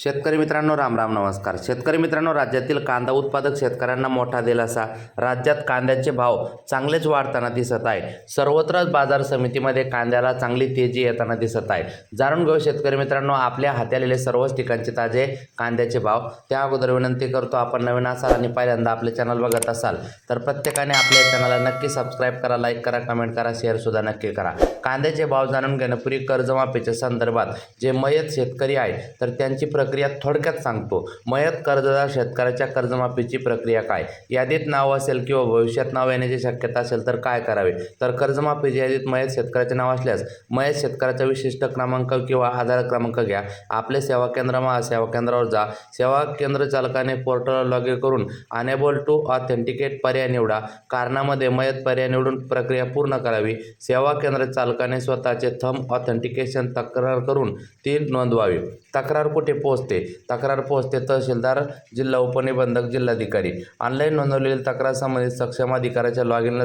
शेतकरी मित्रांनो, राम राम, नमस्कार. शेतकरी मित्रांनो, राज्यातील कांदा उत्पादक शेतकऱ्यांना मोठा दिलासा. राज्यात कांद्याचे भाव चांगलेच वाढताना दिसत आहे. सर्वत्र बाजार समितीमध्ये कांद्याला चांगली तेजी येताना दिसत आहे. जाणून घेऊ शेतकरी मित्रांनो आपल्या हाती सर्वच ठिकाणचे ताजे कांद्याचे भाव. त्या अगोदर विनंती करतो, आपण नवीन असाल आणि पहिल्यांदा आपले चॅनल बघत असाल तर प्रत्येकाने आपल्या चॅनलला नक्की सबस्क्राईब करा, लाईक करा, कमेंट करा, शेअर सुद्धा नक्की करा. कांद्याचे भाव जाणून घेण्यापूर्वी कर्जमाफीच्या संदर्भात जे मयत शेतकरी आहे तर त्यांची प्रक्रिया थोडक्यात सांगतो. मयत कर्जदार शेतकऱ्याच्या कर्जमाफीची प्रक्रिया काय, यादीत नाव असेल किंवा भविष्यात नाव येण्याची शक्यता असेल तर काय करावे. तर कर्जमाफीच्या यादीत मयत शेतकऱ्याचे नाव असल्यास मयत शेतकऱ्याचा विशिष्ट क्रमांक किंवा आधार क्रमांक घ्या. आपले सेवा केंद्र महासेवा केंद्रावर जा. सेवा केंद्र चालकाने पोर्टलवर लॉग इन करून अनेबल टू ऑथेंटिकेट पर्याय निवडा. कारणामध्ये मयत पर्याय निवडून प्रक्रिया पूर्ण करावी. सेवा केंद्र चालकाने स्वतःचे थंब ऑथेंटिकेशन तक्रार करून ती नोंदवावी. तक्रार कुठे पोहोचते? तक्रार पोहोचते तहसीलदार, जिल्हा उपनिबंधक, जिल्हाधिकारी. ऑनलाईन नोंदवलेली तक्रार संबंधित सक्षम अधिकाऱ्याच्या लॉग इनला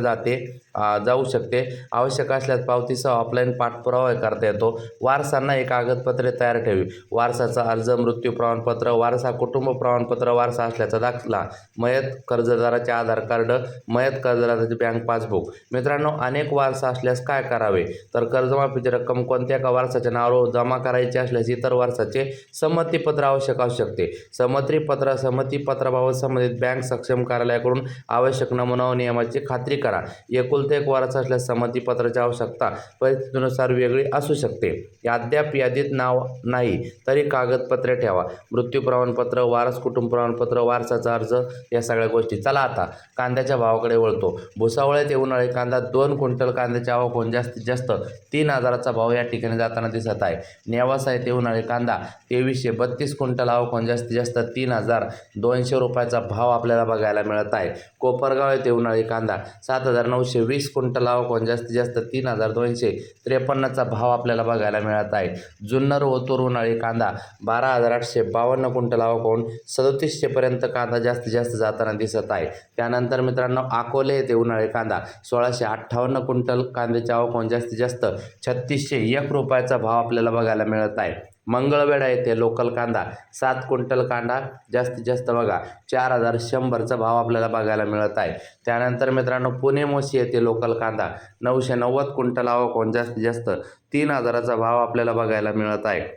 जाऊ शकते. आवश्यक असल्यास पावतीसह ऑफलाईन पाठपुरावा करता येतो. वारसांना हे कागदपत्रे तयार ठेवी. वारसाचा अर्ज, मृत्यू प्रमाणपत्र, वारसा कुटुंब प्रमाणपत्र, वारसा असल्याचा दाखला, मयत कर्जदाराचे आधार कार्ड, मयत कर्जदाराचे बँक पासबुक. मित्रांनो, अनेक वारसा असल्यास काय करावे? तर कर्जमाफीची रक्कम कोणत्या एका वारसाच्या नावावर जमा करायची असल्यास इतर वारसाचे संमतीपत्र आवश्यक असू शकते. संमतीपत्राबाबत संबंधित बँक सक्षम कार्यालयाकडून आवश्यक नमुना व नियमाची खात्री करा. एकुलते एक वारसा असल्यास संमतीपत्राची आवश्यकता परिस्थितीनुसार वेगळी असू शकते. अद्याप यादीत नाव नाही तरी कागदपत्रे ठेवा. मृत्यू प्रमाणपत्र, वारस कुटुंब प्रमाणपत्र, वारसाचा अर्ज, या सगळ्या गोष्टी. चला आता कांद्याच्या भावाकडे वळतो. भुसावळ्यात उन्हाळी कांदा 2 क्विंटल कांद्याची आवक होऊन जास्तीत जास्त 3,000चा भाव या ठिकाणी जाताना दिसत आहे. नेवासा येथे उन्हाळी कांदा 2332 क्विंटल आवक होऊन जास्तीत जास्त 3,200 रुपयाचा भाव आपल्याला बघायला मिळत आहे. कोपरगाव येथे उन्हाळी कांदा 7,920 क्विंटल आवक होऊन जास्तीत जास्त 3,253चा भाव आपल्याला बघायला मिळत आहे. जुन्नर ओतूर उन्हाळी कांदा 12,852 क्विंटल आवक होऊन 3700 पर्यंत कांदा जास्तीत जास्त जाताना दिसत आहे. त्यानंतर मित्रांनो, अकोले येथे उन्हाळी कांदा 1,658 क्विंटल कांद्याची आवक होऊन जास्तीत जास्त 3,601 रुपयाचा भाव आपल्याला बघायला मिळत आहे. मंगळवेढा येथे लोकल कांदा 7 क्विंटल कांदा जास्तीत जास्त बघा 4,100चा भाव आपल्याला बघायला मिळत आहे. त्यानंतर मित्रांनो, पुणे मोशी येथे लोकल कांदा 990 क्विंटल आवक होऊन जास्तीत जास्त 3,000चा भाव आपल्याला बघायला मिळत आहे.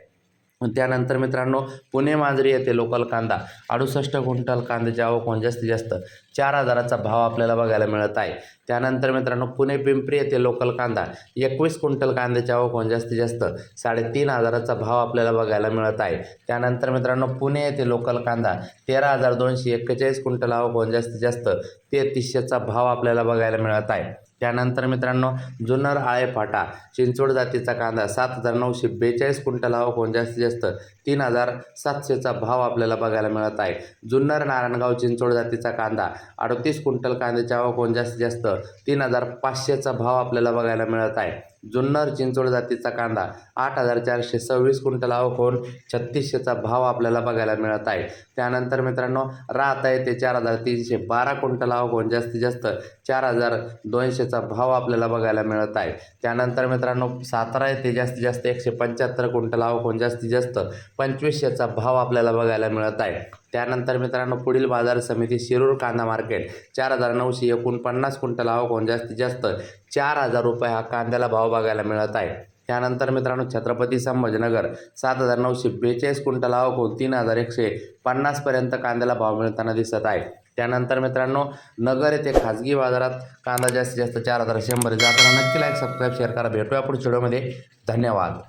त्यानंतर मित्रांनो, पुणे मांजरी येथे लोकल कांदा 68 क्विंटल कांद्याची आवक होऊन जास्तीत जास्त 4,000चा भाव आपल्याला बघायला मिळत आहे. त्यानंतर मित्रांनो, पुणे पिंपरी येथे लोकल कांदा 21 क्विंटल कांद्याची आवक होऊन जास्तीत जास्त 3,500चा भाव आपल्याला बघायला मिळत आहे. त्यानंतर मित्रांनो, पुणे येथे लोकल कांदा 13,241 क्विंटल आवक होऊन जास्तीत जास्त 3,300चा भाव आपल्याला बघायला मिळत आहे. त्यानंतर मित्रांनो, जुन्नर आळे फाटा चिंचवड जातीचा कांदा 7,942 क्विंटल आवक होऊन जास्तीत जास्त 3,700चा भाव आपल्याला बघायला मिळत आहे. जुन्नर नारायणगाव चिंचवड जातीचा कांदा 38 क्विंटल कांद्याची आवक होऊन जास्तीत जास्त 3,500चा भाव आपल्याला बघायला मिळत आहे. जुन्नर चिंचवड जातीचा कांदा 8,426 क्विंटल आवक होऊन 3,600चा भाव आपल्याला बघायला मिळत आहे. त्यानंतर मित्रांनो, राहता येथे 4,312 क्विंटल आवक होऊन जास्तीत जास्त 4,200चा भाव आपल्याला बघायला मिळत आहे. त्यानंतर मित्रांनो, सातारा येथे जास्तीत जास्त 175 क्विंटल आवक होऊन जास्तीत जास्त 2,500चा भाव आपल्याला बघायला मिळत आहे. त्यानंतर मित्रांनो, पुढील बाजार समिती शिरूर कांदा मार्केट 4,949 क्विंटल आवक होऊन जास्तीत जास्त 4,000 रुपये हा कांद्याला भाव बघायला मिळत आहे. त्यानंतर मित्रांनो, छत्रपती संभाजीनगर 7,942 क्विंटल आवक होऊन 3,150 पर्यंत कांद्याला भाव मिळताना दिसत आहे. त्यानंतर मित्रांनो, नगर येथे खाजगी बाजारात कांदा जास्तीत जास्त 4,100 जाताना. नक्की लाईक, सबस्क्राईब, शेअर करा. भेटूया पुढच्या व्हिडिओमध्ये. धन्यवाद.